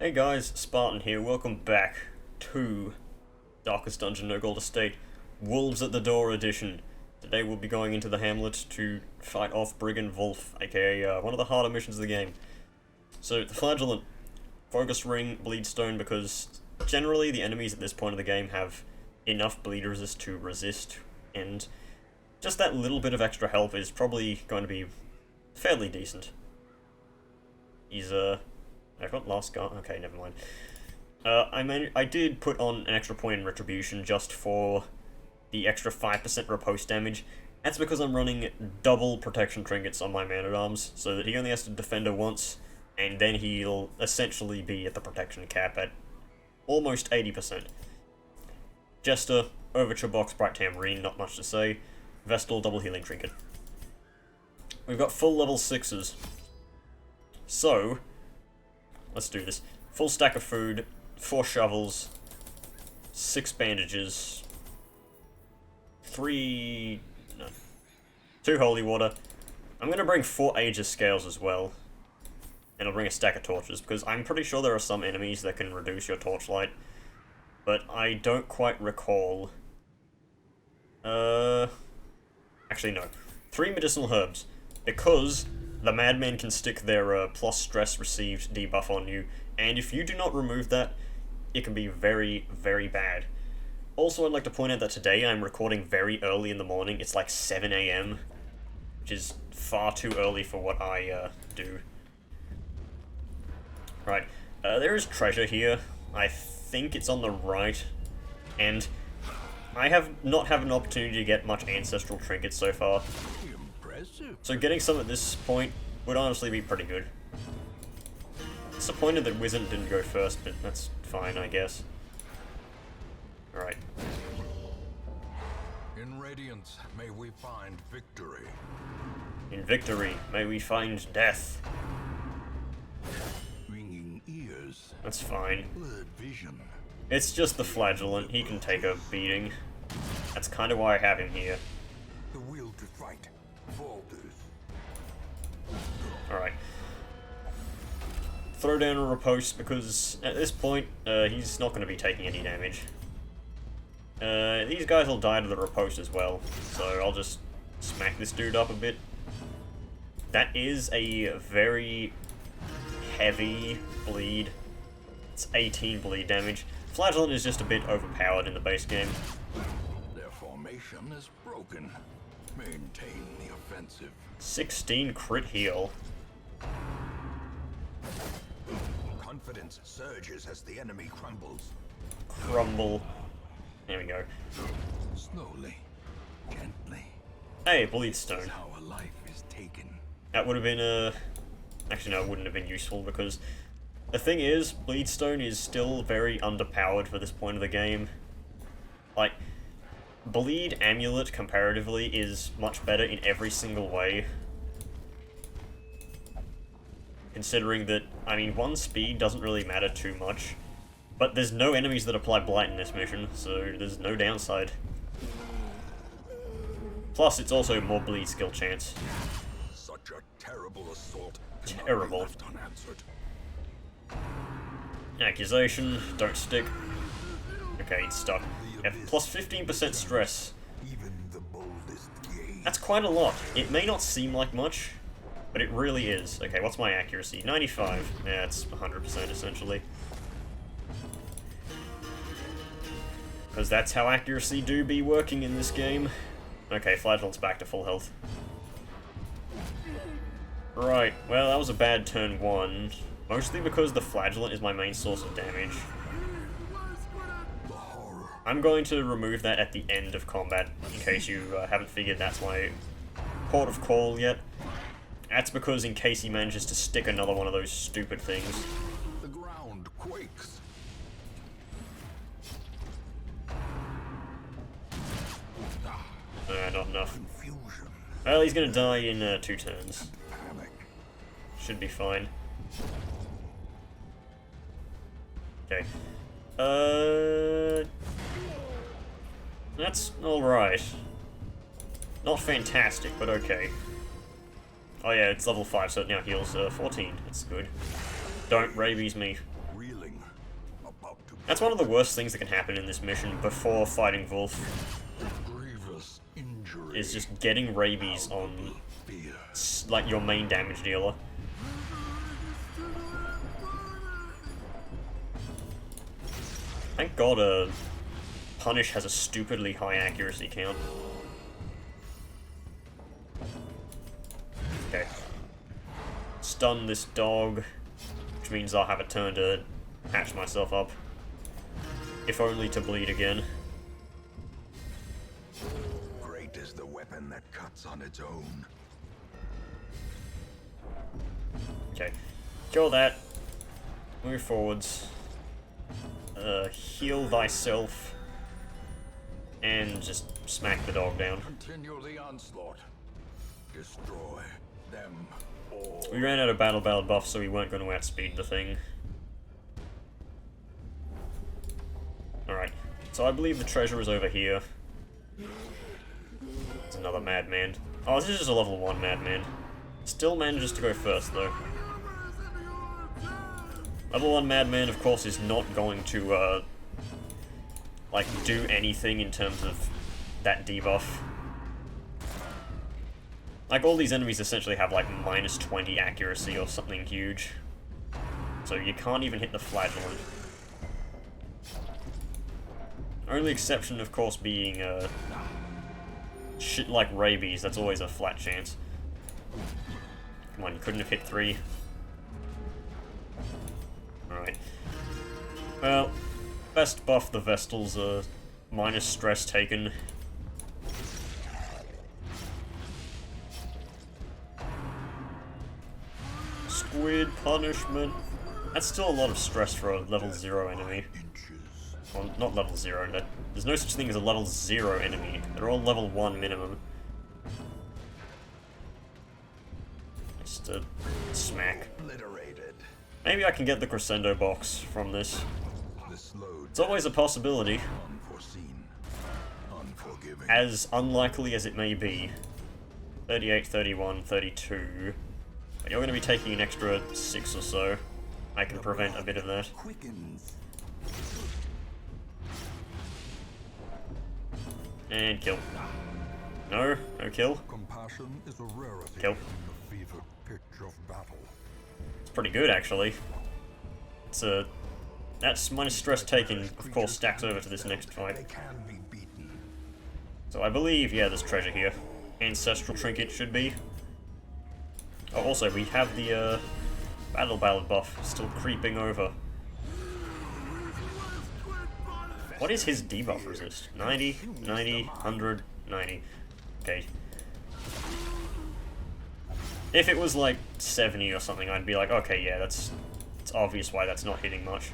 Hey guys, Spartan here, welcome back to Darkest Dungeon No Gold Estate, Wolves at the Door edition. Today we'll be going into the hamlet to fight off Brigand Wolf, aka one of the harder missions of the game. So, the Flagellant, Focus Ring, Bleedstone, because generally the enemies at this point of the game have enough bleed resist to resist, and just that little bit of extra help is probably going to be fairly decent. He's, I've got Last Guard. Okay, never mind. I did put on an extra point in Retribution just for the extra 5% riposte damage. That's because I'm running double protection trinkets on my man-at-arms, so that he only has to defend her once, and then he'll essentially be at the protection cap at almost 80%. Jester, Overture Box, Bright Tambourine, not much to say. Vestal, double healing trinket. We've got full level 6s. So, let's do this. Full stack of food, 4 shovels, 6 bandages, 2 holy water. I'm gonna bring 4 Aegis scales as well. And I'll bring a stack of torches, because I'm pretty sure there are some enemies that can reduce your torchlight. But I don't quite recall. Actually no. 3 medicinal herbs. Because the madmen can stick their plus stress received debuff on you, and if you do not remove that, it can be very, very bad. Also, I'd like to point out that today I'm recording very early in the morning. It's like 7 AM, which is far too early for what I do. Right, there is treasure here. I think it's on the right, and I have not had an opportunity to get much ancestral trinkets so far. So getting some at this point would honestly be pretty good. Disappointed that Wizened didn't go first, but that's fine, I guess. Alright. In Radiance, may we find victory. In victory, may we find death. Ringing ears. That's fine. Blurred vision. It's just the Flagellant, he can take a beating. That's kind of why I have him here. The will to fight falters. Alright. Throw down a riposte, because at this point, he's not going to be taking any damage. These guys will die to the riposte as well, so I'll just smack this dude up a bit. That is a very heavy bleed. It's 18 bleed damage. Flagellant is just a bit overpowered in the base game. Their formation is broken. Maintain the offensive. 16 crit heal. Confidence surges as the enemy crumbles. Crumble. There we go. Slowly, gently. Hey, Bleedstone. That's how a life is taken. That would have been actually no, it wouldn't have been useful, because the thing is, Bleedstone is still very underpowered for this point of the game. Like, Bleed Amulet, comparatively, is much better in every single way. Considering that, I mean, 1 speed doesn't really matter too much. But there's no enemies that apply Blight in this mission, so there's no downside. Plus, it's also more bleed skill chance. Such a terrible assault. Terrible. Left unanswered. Accusation, don't stick. Okay, it's stuck. Yeah, plus 15% stress. Even the boldest gaze. That's quite a lot. It may not seem like much, but it really is. Okay, what's my accuracy? 95. Yeah, it's 100% essentially. Because that's how accuracy do be working in this game. Okay, Flagellant's back to full health. Right, well, that was a bad turn 1. Mostly because the Flagellant is my main source of damage. I'm going to remove that at the end of combat, in case you haven't figured that's my port of call yet. That's because in case he manages to stick another one of those stupid things. The ground quakes. Not enough. Confusion. Well, he's gonna die in 2 turns. Panic. Should be fine. Okay. That's alright. Not fantastic, but okay. Oh yeah, it's level 5, so it now heals 14. That's good. Don't rabies me. Real That's one of the worst things that can happen in this mission before fighting Wolf, Grievous injury. is just getting rabies on, Fear. like, your main damage dealer. Thank God, Punish has a stupidly high accuracy count. Okay. Stun this dog, which means I'll have a turn to patch myself up. If only to bleed again. Great is the weapon that cuts on its own. Okay. Kill that. Move forwards. Heal thyself. And just smack the dog down. Continue the onslaught. Destroy them all. We ran out of battle buff, so we weren't going to outspeed the thing. Alright, so I believe the treasure is over here. It's another madman. Oh, this is just a level 1 madman. Still manages to go first, though. Level 1 madman, of course, is not going to, like, do anything in terms of that debuff. Like, all these enemies essentially have, like, minus 20 accuracy or something huge. So you can't even hit the flagellant. Only exception, of course, being, shit like rabies. That's always a flat chance. Come on, you couldn't have hit 3. Alright. Well, best buff the Vestals, minus stress taken. Squid punishment. That's still a lot of stress for a level 0 enemy. Well, not level 0. There's no such thing as a level 0 enemy. They're all level 1 minimum. Just a smack. Obliterated. Maybe I can get the crescendo box from this. It's always a possibility. Unforeseen. Unforgiving. As unlikely as it may be. 38, 31, 32. But you're going to be taking an extra 6 or so. I can prevent a bit of that. Quickens. And kill. No, no kill. Compassion is a rarity Kill. in the fevered pitch of battle. It's pretty good, actually. It's that's minus stress taken, of course, stacks over to this next fight. They can be beaten. So I believe, yeah, there's treasure here. Ancestral trinket should be. Oh, also, we have the, battle buff still creeping over. What is his debuff resist? 90, 90, 100, 90. Okay. If it was like 70 or something, I'd be like, okay, yeah, it's obvious why that's not hitting much.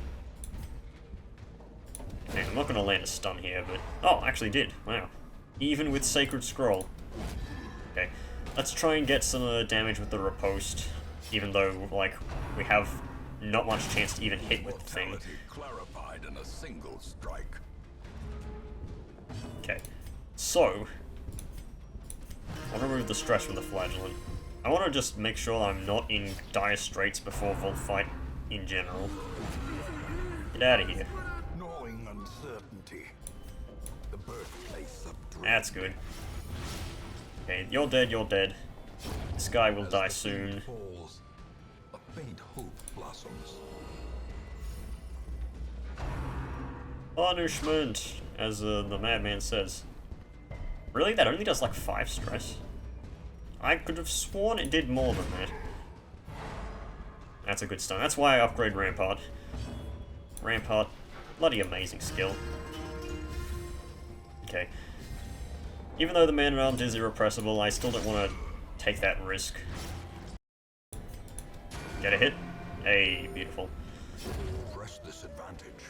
Okay, I'm not going to land a stun here, but... Oh, actually did. Wow. Even with Sacred Scroll. Okay. Let's try and get some damage with the riposte, even though, like, we have not much chance to even hit with the thing. Mortality clarified in a single strike. Okay. So... I'll remove the stress from the flagellant. I want to just make sure I'm not in dire straits before Wolf fight in general. Get out of here. Gnawing uncertainty. The birthplace of dread. That's good. Okay, you're dead, you're dead. This guy will die soon. Falls, a faint hope blossoms. Punishment, as the madman says. Really? That only does like 5 stress? I could have sworn it did more than that. That's a good stun. That's why I upgrade Rampart. Rampart, bloody amazing skill. Okay. Even though the Man-at-Arms is irrepressible, I still don't want to take that risk. Get a hit? Hey, beautiful. Press this advantage.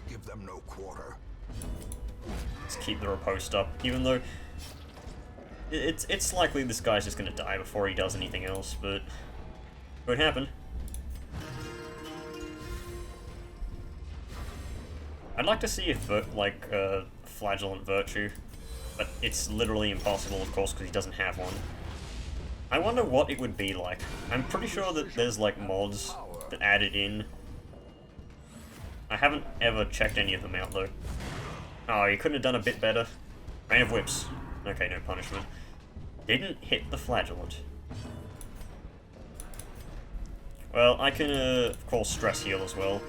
Give them no quarter. Let's keep the riposte up, even though it's likely this guy's just gonna die before he does anything else, but could happen. I'd like to see if Flagellant Virtue, but it's literally impossible, of course, because he doesn't have one. I wonder what it would be like. I'm pretty sure that there's like mods that add it in. I haven't ever checked any of them out, though. Oh, you couldn't have done a bit better. Rain of Whips. Okay, no punishment. Didn't hit the Flagellant. Well, I can, of course, stress heal as well.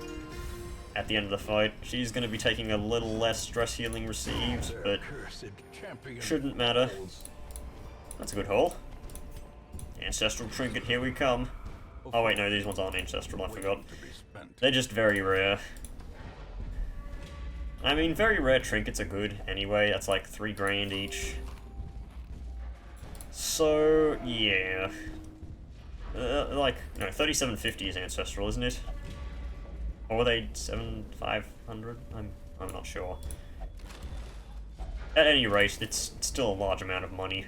At the end of the fight, she's going to be taking a little less stress healing received, but shouldn't matter. That's a good haul. Ancestral Trinket, here we come. Oh wait, no, these ones aren't ancestral, I forgot. They're just very rare. I mean, very rare trinkets are good anyway, that's like 3 grand each. So, yeah. Like, no, 3750 is ancestral, isn't it? Or were they 7500? I'm not sure. At any rate, it's still a large amount of money.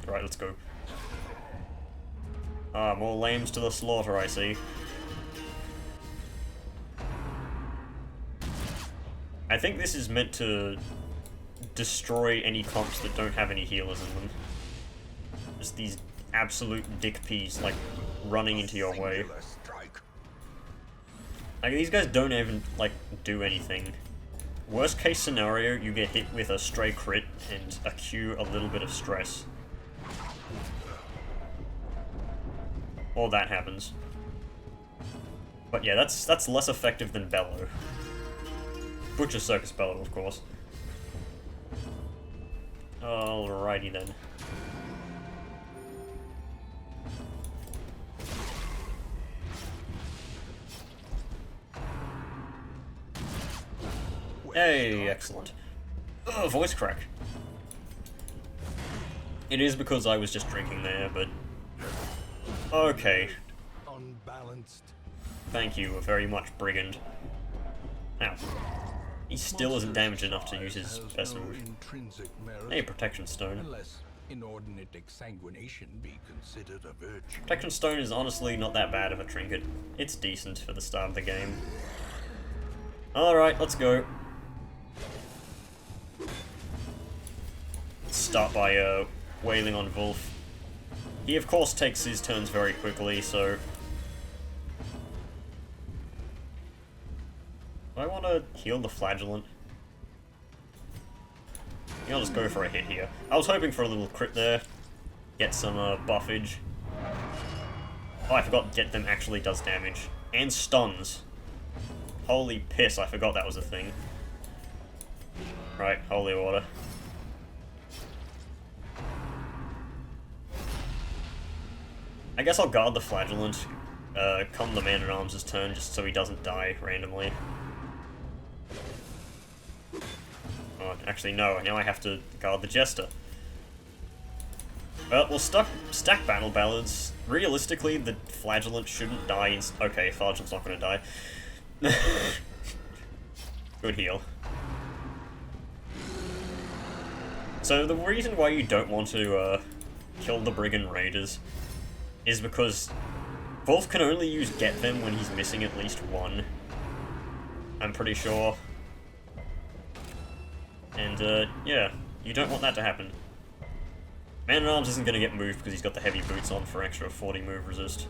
Right, let's go. Ah, more lambs to the slaughter, I see. I think this is meant to destroy any comps that don't have any healers in them. Just these absolute dick peas, like, running into your way. Like, these guys don't even, like, do anything. Worst case scenario, you get hit with a stray crit and accrue a little bit of stress. Or that happens. But yeah, that's less effective than Bellow. Butcher Circus Bellow, of course. Alrighty then. Hey, excellent. Oh, voice crack. It is because I was just drinking there, but... Okay. Unbalanced. Thank you very much, Brigand. Ow. He still isn't damaged enough to use his best move. Hey, Protection Stone. Unless inordinate exsanguination be considered a virtue. Protection Stone is honestly not that bad of a trinket. It's decent for the start of the game. Alright, let's go. Let's start by wailing on Wolf. He of course takes his turns very quickly, so... Do I want to heal the Flagellant? I'll just go for a hit here. I was hoping for a little crit there. Get some buffage. Oh, I forgot Get Them actually does damage. And stuns. Holy piss, I forgot that was a thing. Right, Holy Water. I guess I'll guard the Flagellant, come the Man-at-Arms' turn, just so he doesn't die randomly. Oh, actually no, now I have to guard the Jester. Well, we'll stack Battle Ballads. Realistically, the Flagellant shouldn't die okay, Flagellant's not gonna die. Good heal. So the reason why you don't want to, kill the Brigand Raiders is because Wolf can only use Get Them when he's missing at least one. I'm pretty sure. And, yeah, you don't want that to happen. Man-at-Arms isn't going to get moved because he's got the heavy boots on for extra 40 move resist.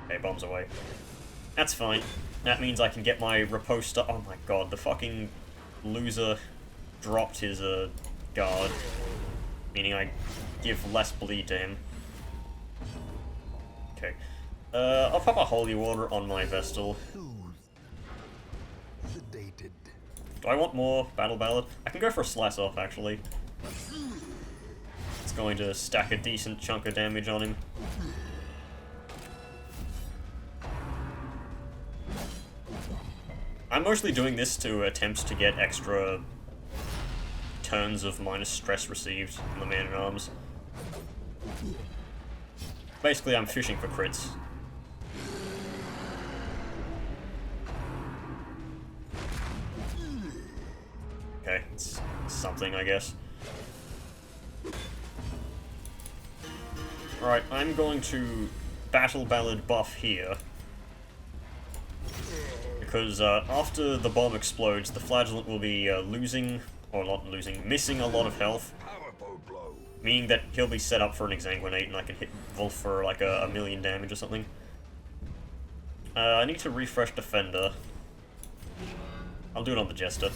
Okay, bombs away. That's fine. That means I can get my riposta. Oh my god, the fucking loser dropped his, guard. Meaning I give less bleed to him. Okay. I'll pop a Holy Water on my Vestal. Sedated. Do I want more Battle Ballad? I can go for a Slice Off, actually. It's going to stack a decent chunk of damage on him. I'm mostly doing this to attempt to get extra turns of minus stress received on the Man-at-Arms. Basically, I'm fishing for crits. Okay, it's something, I guess. Alright, I'm going to Battle Ballad buff here. Because after the bomb explodes, the Flagellant will be losing, or not losing, missing a lot of health. Meaning that he'll be set up for an Exsanguinate and I can hit Wolf for like a million damage or something. I need to refresh Defender. I'll do it on the Jester.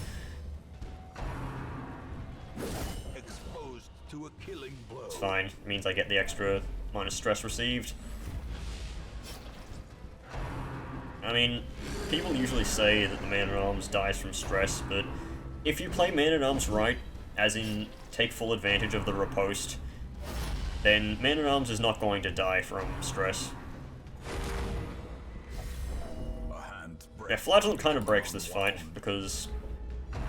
Exposed to a killing blow. It's fine. It means I get the extra minus stress received. I mean, people usually say that the Man-at-Arms dies from stress, but if you play Man-at-Arms right, as in take full advantage of the riposte, then Man-at-Arms is not going to die from stress. Yeah, Flagellant kind of breaks this fight, because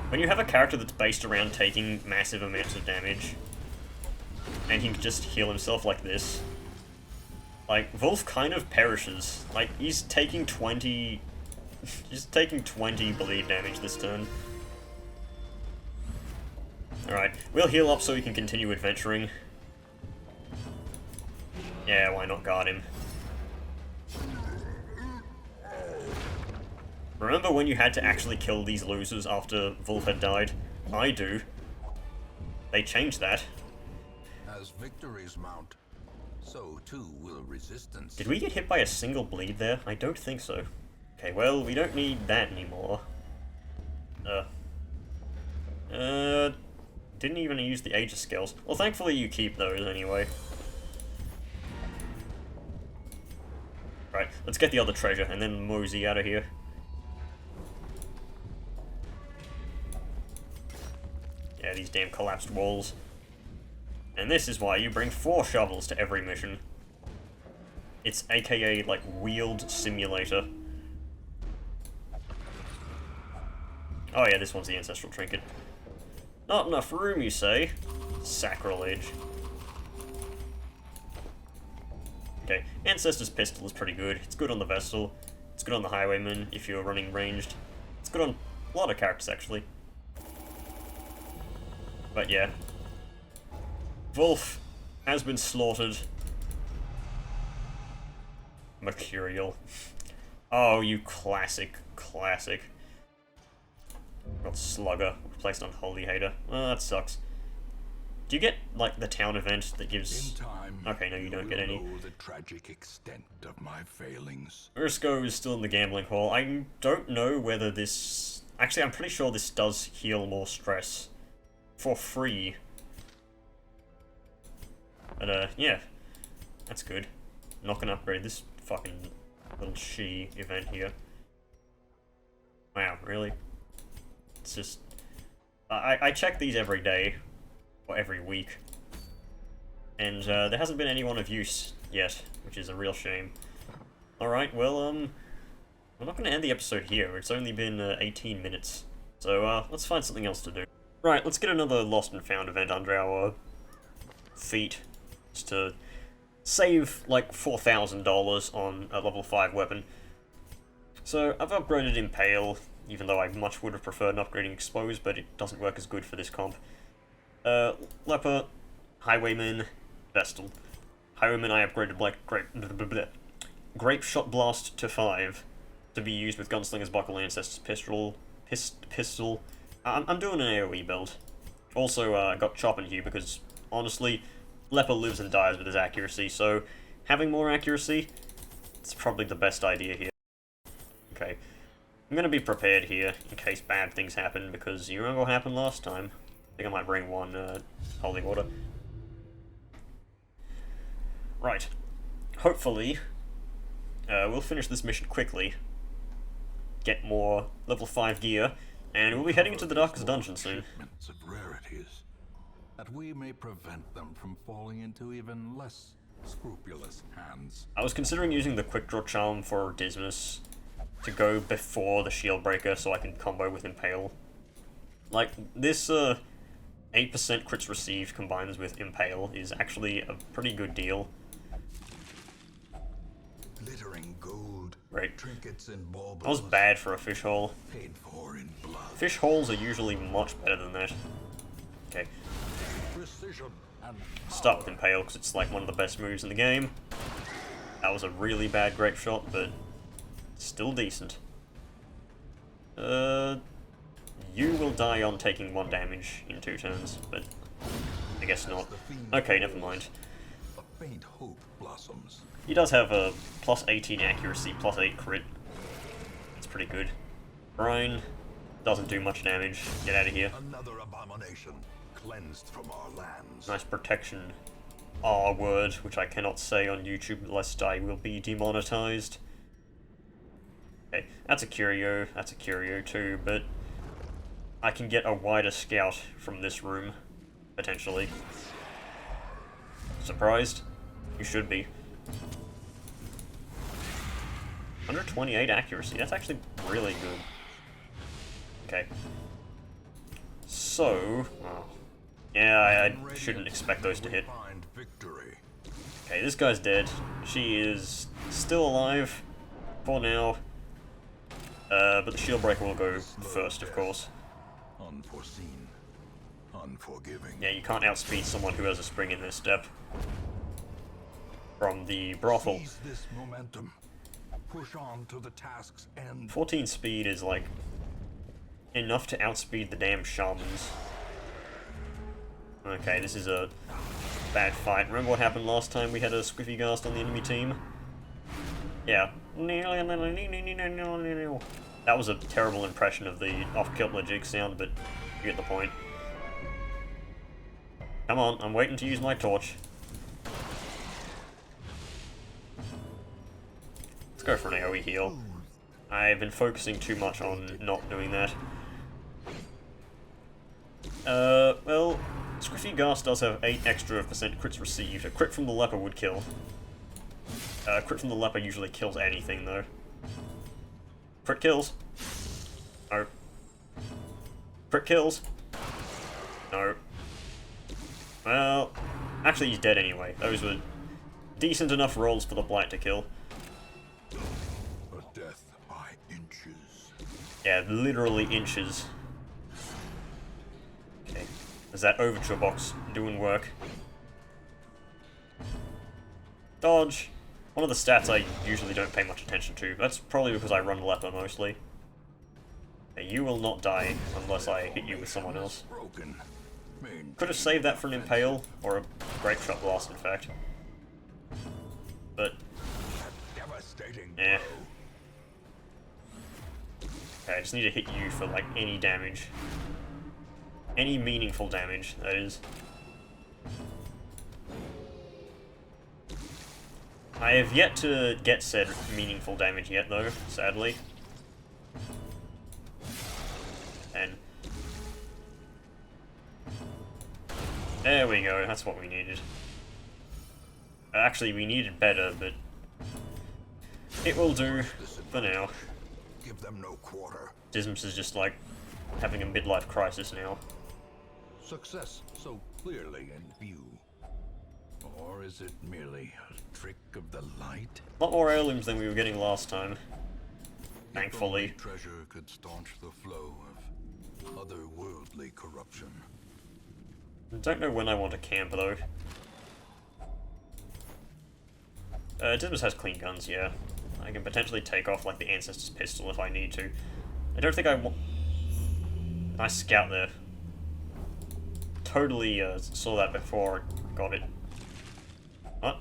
when you have a character that's based around taking massive amounts of damage, and he can just heal himself like this, like, Wolf kind of perishes. Like, he's taking 20... he's taking 20 bleed damage this turn. Alright, we'll heal up so we can continue adventuring. Yeah, why not guard him? Remember when you had to actually kill these losers after Wolf had died? I do. They changed that. As victories mount, so too will resistance. Did we get hit by a single bleed there? I don't think so. Okay, well, we don't need that anymore. Didn't even use the Aegis skills. Well, thankfully you keep those anyway. Right, let's get the other treasure and then mosey out of here. Yeah, these damn collapsed walls. And this is why you bring 4 shovels to every mission. It's aka, like, Wheeled Simulator. Oh yeah, this one's the Ancestral Trinket. Not enough room, you say? Sacrilege. Okay, Ancestor's Pistol is pretty good. It's good on the Vessel. It's good on the Highwayman if you're running ranged. It's good on a lot of characters, actually. But yeah. Wolf has been slaughtered. Mercurial. Oh, you classic. Got Slugger, replaced on Holy Hater. Oh, that sucks. Do you get, like, the town event that gives... In time, okay, no, you don't get any. know the tragic extent of my failings. Ursko is still in the gambling hall. I don't know whether this... Actually, I'm pretty sure this does heal more stress. For free. But, yeah. That's good. I'm not gonna upgrade this fucking little she event here. Wow, really? It's just... I check these every day. Or every week. And, there hasn't been anyone of use yet, which is a real shame. Alright, well, I'm not gonna end the episode here. It's only been, 18 minutes. So, let's find something else to do. Right, let's get another Lost and Found event under our feet. Just to save, like, $4,000 on a level 5 weapon. So, I've upgraded Impale, even though I much would have preferred upgrading Expose, but it doesn't work as good for this comp. Leper, Highwayman, Vestal. Highwayman I upgraded Grape Shot Blast to 5, to be used with Gunslinger's Buckle, Ancestor's Pistol. I'm doing an AoE build. Also, I got Chop and Hue because, honestly, Leper lives and dies with his accuracy, so having more accuracy, it's probably the best idea here. Okay, I'm gonna be prepared here in case bad things happen, because you remember what happened last time. I think I might bring one holy water. Right. Hopefully, we'll finish this mission quickly, get more level 5 gear, and we'll be heading into the Darkest Dungeon soon. Shipments of rarities, that we may prevent them from falling into even less scrupulous hands. I was considering using the Quick Draw Charm for Dismas to go before the Shield Breaker so I can combo with Impale. Like, this 8% crits received combines with Impale is actually a pretty good deal. Glittering gold, Right. trinkets and baubles. That was bad for a fish hole. Paid for in blood. Fish holes are usually much better than that. Okay, Precision and start with Impale because it's like one of the best moves in the game. That was a really bad grape shot, but still decent. You will die on taking 1 damage in 2 turns, but I guess not. Okay, never mind. a faint hope blossoms. He does have a plus 18 accuracy, plus 8 crit, pretty good. Brine doesn't do much damage. Get out of here. Another abomination cleansed from our lands. Nice protection. R word, which I cannot say on YouTube lest I will be demonetized. Okay, that's a curio too, but I can get a wider scout from this room, potentially. Surprised? You should be. 128 accuracy, that's actually really good. Okay. So, oh, yeah, I shouldn't expect those to hit. Okay, this guy's dead. She is still alive for now. But the shield breaker will go first, of course. Unforeseen, unforgiving. Yeah, you can't outspeed someone who has a spring in their step. From the brothel. Seize this momentum. Push on to the task's end. 14 speed is like enough to outspeed the damn shamans. Okay, this is a bad fight. Remember what happened last time we had a Squiffy Ghast on the enemy team? Yeah. That was a terrible impression of the off-kilter jig sound, but you get the point. Come on, I'm waiting to use my torch. Let's go for an AoE heal. I've been focusing too much on not doing that. Well, Squiffy Ghast does have 8 extra % crits received. A crit from the leper would kill. Crit from the leper usually kills anything, though. Crit kills. No. Crit kills. No. Well, actually he's dead anyway. Those were decent enough rolls for the blight to kill. A death by inches. Yeah, literally inches. Okay. Is that overture box doing work? Dodge. One of the stats I usually don't pay much attention to. That's probably because I run leper mostly. You will not die unless I hit you with someone else. Could have saved that for an impale, or a grape shot blast in fact. But, yeah. Okay, I just need to hit you for like any damage. Any meaningful damage, that is. I have yet to get said meaningful damage yet though, sadly. And there we go, that's what we needed. Actually, we needed better, but it will do for now. Give them no quarter. Dismas is just like having a midlife crisis now. Success so clearly in view. Or is it merely a trick of the light? A lot more heirlooms than we were getting last time. Thankfully. If only treasure could staunch the flow of otherworldly corruption. I don't know when I want to camp though. Dismas has clean guns, yeah. I can potentially take off like the Ancestor's pistol if I need to. I don't think I want... Nice scout there. Totally saw that before I got it. What?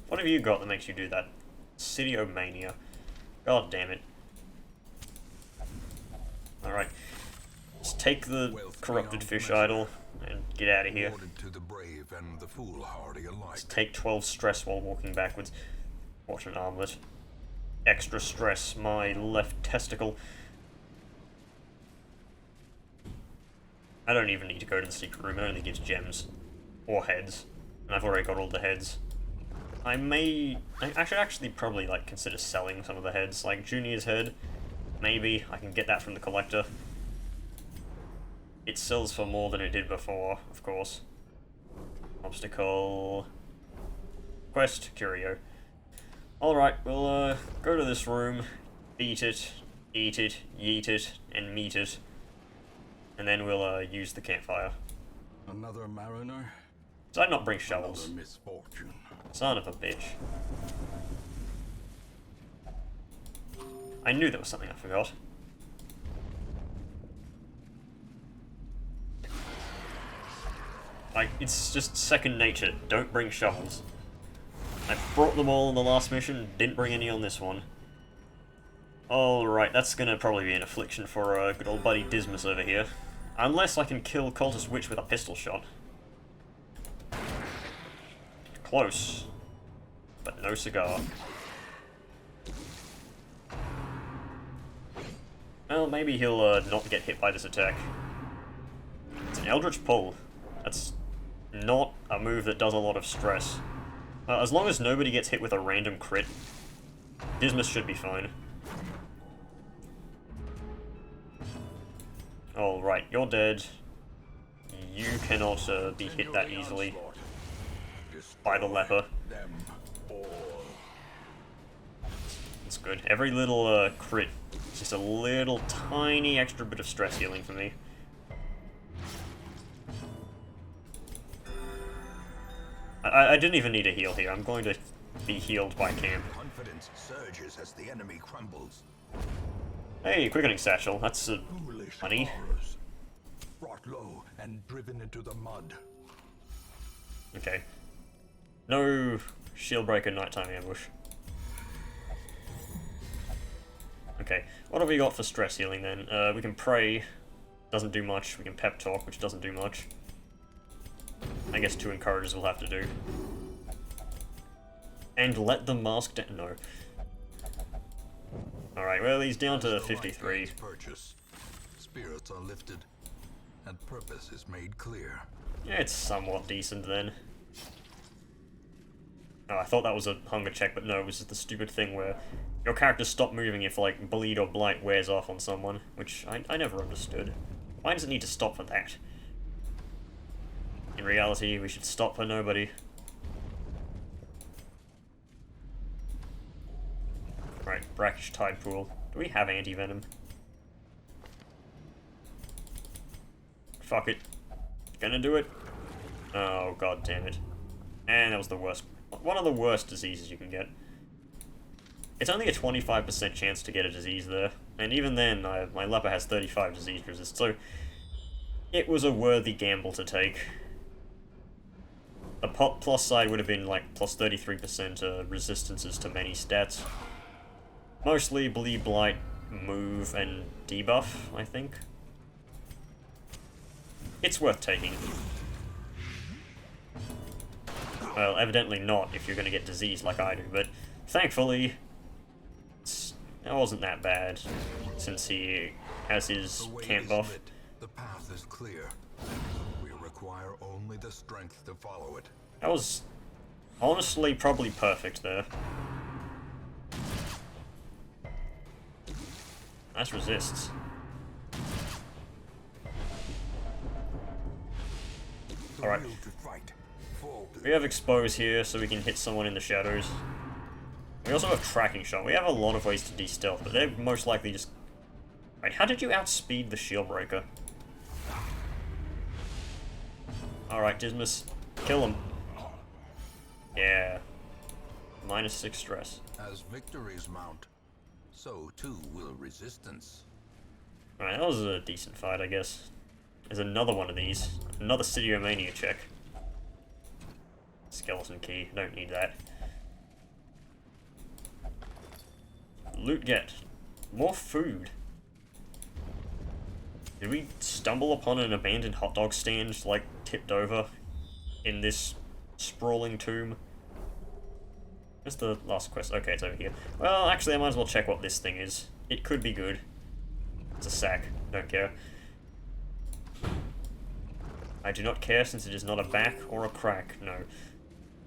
What have you got that makes you do that? Cityomania. God damn it. Alright. Let's take the corrupted fish idol and get out of here. To the brave and the foolhardy alike. Let's take 12 stress while walking backwards. What an armlet. Extra stress, my left testicle. I don't even need to go to the secret room, it only gives gems. Or heads. And I've already got all the heads. I should actually probably like consider selling some of the heads, like Junior's head. Maybe, I can get that from the collector. It sells for more than it did before, of course. Obstacle... Quest, curio. Alright, we'll go to this room, beat it, eat it, yeet it, and meet it. And then we'll use the campfire. Another mariner? Did I not bring shovels? Another misfortune. Son of a bitch. I knew there was something I forgot. Like, it's just second nature. Don't bring shovels. I brought them all in the last mission, didn't bring any on this one. Alright, that's gonna probably be an affliction for good old buddy Dismas over here. Unless I can kill Cultist Witch with a pistol shot. Close. But no cigar. Well, maybe he'll not get hit by this attack. It's an Eldritch Pull. That's not a move that does a lot of stress. As long as nobody gets hit with a random crit, Dismas should be fine. Alright, you're dead. You cannot be hit that easily by the leper. That's good. Every little crit is just a little tiny extra bit of stress healing for me. I didn't even need a heal here. I'm going to be healed by camp. Confidence surges as the enemy crumbles. Hey, Quickening Satchel. That's funny. Horrors, brought low and driven into the mud. Okay. No Shieldbreaker Nighttime Ambush. Okay, what have we got for stress healing then? We can Pray, doesn't do much. We can Pep Talk, which doesn't do much. I guess 2 Encourages will have to do. And let the mask down. No. Alright, well, he's down to 53. Purchase. Spirits are lifted, and purpose is made clear. Yeah, it's somewhat decent then. Oh, I thought that was a hunger check, but no, it was just the stupid thing where your characters stop moving if, like, Bleed or Blight wears off on someone, which I never understood. Why does it need to stop for that? In reality, we should stop for nobody. Right, Brackish Tide Pool. Do we have anti-venom? Fuck it. Gonna do it. Oh, god damn it. And that was the worst. One of the worst diseases you can get. It's only a 25% chance to get a disease there. And even then, my leper has 35 disease resist, so it was a worthy gamble to take. The plus side would have been like plus 33% resistances to many stats. Mostly Bleed, Blight, Move, and Debuff, I think. It's worth taking. Well, evidently not if you're going to get disease like I do, but thankfully, it wasn't that bad, since he has his camp buff. Lit, the path is clear. We require only the strength to follow it. That was honestly probably perfect there. Nice resists. Alright. We have Expose here, so we can hit someone in the shadows. We also have Tracking Shot. We have a lot of ways to de-stealth, but they're most likely just... Wait, how did you outspeed the Shieldbreaker? Alright, Dismas. Kill him. Yeah. -6 stress. As victories mount, so too will resistance. Alright, that was a decent fight, I guess. There's another one of these. Another Sidiomania check. Skeleton key. Don't need that. Loot get. More food. Did we stumble upon an abandoned hot dog stand, like, tipped over in this sprawling tomb? Where's the last quest? Okay, it's over here. Well, actually, I might as well check what this thing is. It could be good. It's a sack. Don't care. I do not care since it is not a back or a crack. No.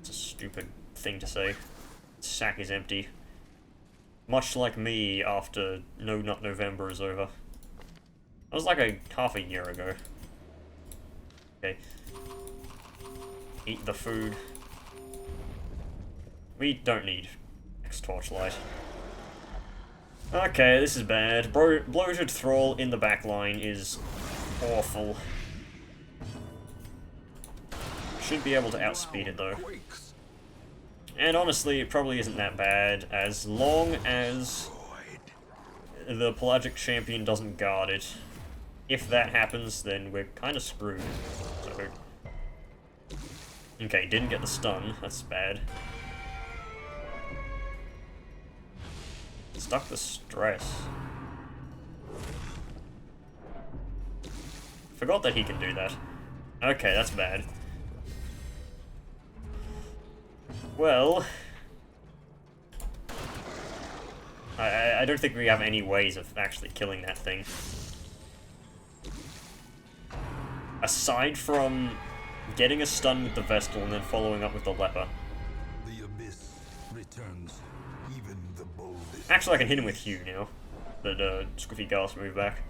It's a stupid thing to say. Sack is empty. Much like me after No Nut November is over. That was like half a year ago. Okay. Eat the food. We don't need X-Torchlight. Okay, this is bad. Bloated Thrall in the back line is awful. Should be able to outspeed it though. And honestly, it probably isn't that bad, as long as the Pelagic Champion doesn't guard it. If that happens, then we're kind of screwed. So, okay, didn't get the stun. That's bad. Stuck the stress. Forgot that he can do that. Okay, that's bad. Well... I don't think we have any ways of actually killing that thing. Aside from getting a stun with the Vestal and then following up with the Leper. The abyss returns even the boldest. Actually, I can hit him with Hugh now. But Squiffy Gas move back.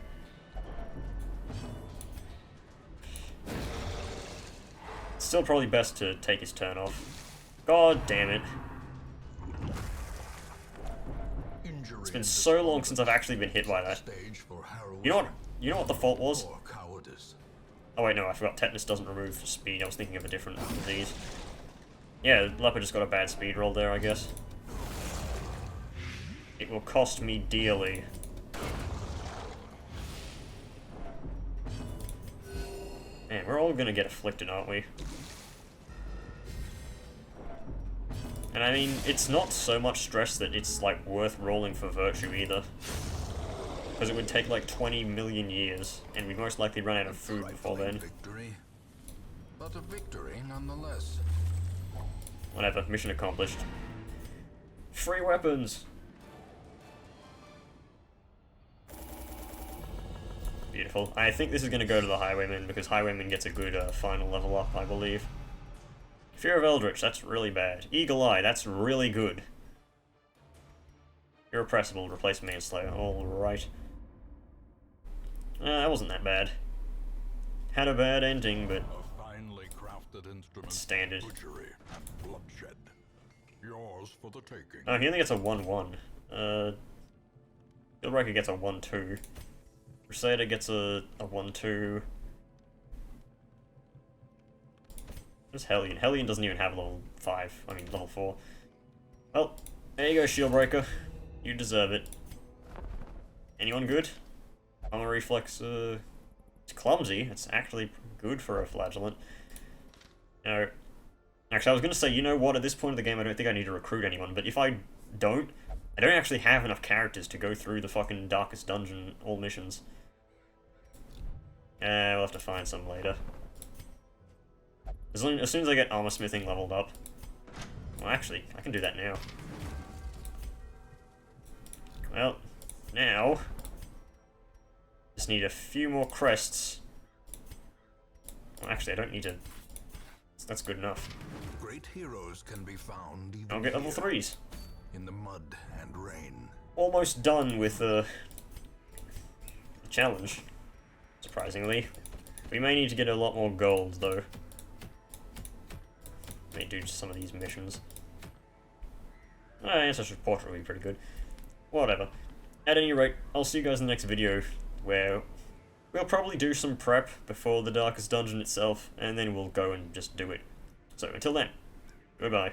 Still probably best to take his turn off. God damn it. It's been so long since I've actually been hit by that. You know what the fault was? Oh wait, no, I forgot tetanus doesn't remove speed. I was thinking of a different disease. Yeah, Leper just got a bad speed roll there, I guess. It will cost me dearly. Man, we're all gonna get afflicted, aren't we? And I mean, it's not so much stress that it's, like, worth rolling for Virtue either. Because it would take, like, 20 million years, and we'd most likely run out of food before then. Victory, but a victory nonetheless. Whatever, mission accomplished. Free weapons! Beautiful. I think this is going to go to the Highwayman, because Highwayman gets a good final level up, I believe. Fear of Eldritch, that's really bad. Eagle Eye, that's really good. Irrepressible, replace Manslayer, alright. That wasn't that bad. Had a bad ending, but... A finely crafted instrument. Standard. Butchery and bloodshed. Yours for the taking. Oh, he only gets a 1-1. Dealbreaker gets a 1-2. Crusader gets a 1-2. Where's Hellion? Hellion doesn't even have level 5. I mean, level 4. Well, there you go, Shieldbreaker. You deserve it. Anyone good? Armor Reflex, it's clumsy. It's actually good for a Flagellant. No. Actually, I was going to say, you know what, at this point of the game, I don't think I need to recruit anyone, but if I don't actually have enough characters to go through the fucking Darkest Dungeon, all missions. We'll have to find some later. As soon as I get armor smithing leveled up. Well, actually, I can do that now. Well, now... just need a few more crests. Well, actually, I don't need to... that's good enough. Great heroes can be found even I'll get level here, 3s. in the mud and rain. Almost done with the challenge, surprisingly. We may need to get a lot more gold, though. May do some of these missions. Ancestral Portrait will be pretty good. Whatever. At any rate, I'll see you guys in the next video, where we'll probably do some prep before the Darkest Dungeon itself, and then we'll go and just do it. So, until then, goodbye.